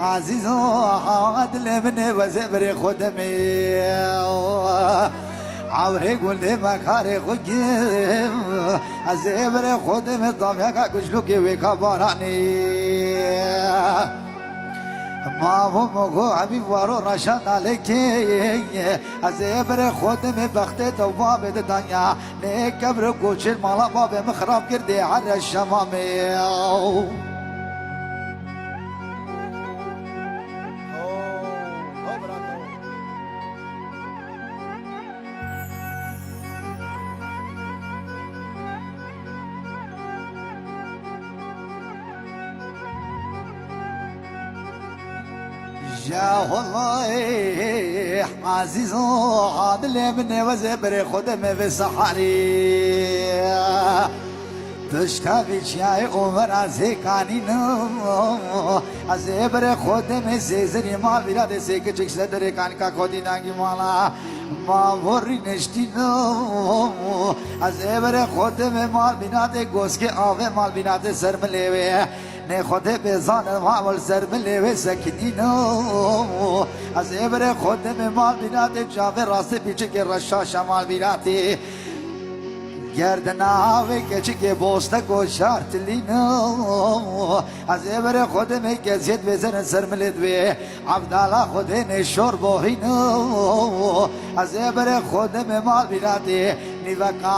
عزیز عادل من وزبر خدمی عوره گل مکار خوگیم از زبر خودم دامیا کا کچلو که ویکا بارانی ما و مگو حبیب وارو رشان علیکی از زبر خودم بخت دوام دنیا نه کبر کوچل مالا باب مخراب کرده عر الشمامی يا والله عزيز عادل من وزبر خدم بسحري تشتاقي شاي عمر ازكاني نو ازبر خدم زيزري ما بيراد سيك چك صدر كان کا خودي نانگي مالا ما وري نشتي نو ازبر خدم مال بينات گوس کے آوه مال بينات سر ملوي نه خود بزان معمول سر ملوي سكنينو از ابر خود مال بينات جاوه راست پیچه کے رشا شمال بيناتي گردناوه کچه که بوسته کو شارت لینو از ابر خود می گزید بزن سر ملدوی عبدالله خود نشور بوهینو از ابر خود می مال بیناتی نیوکا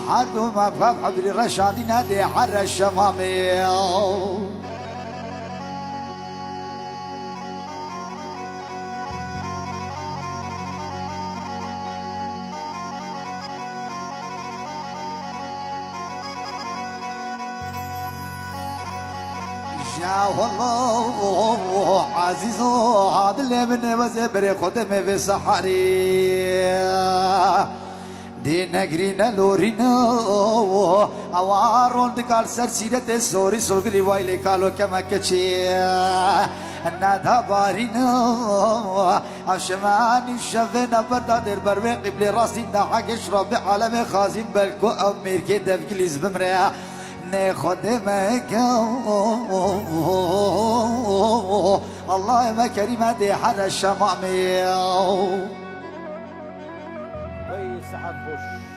هر دو مفهب عبری رشادی نده حر الشمامی يا والله عزيز عادل من وزبر خدم بسحري دي نگرين لورينو اوارون دكال سر سيرت سوري سوغري وايلي كالو كما كچي نادا بارينو عشماني شفنا بردا در بروي قبل راسي نحق اشرب عالم خازين بلكو امير كي دفكليز بمريا نه خدمه الله ما كريمه دي حر الشمامي وي سحب بوش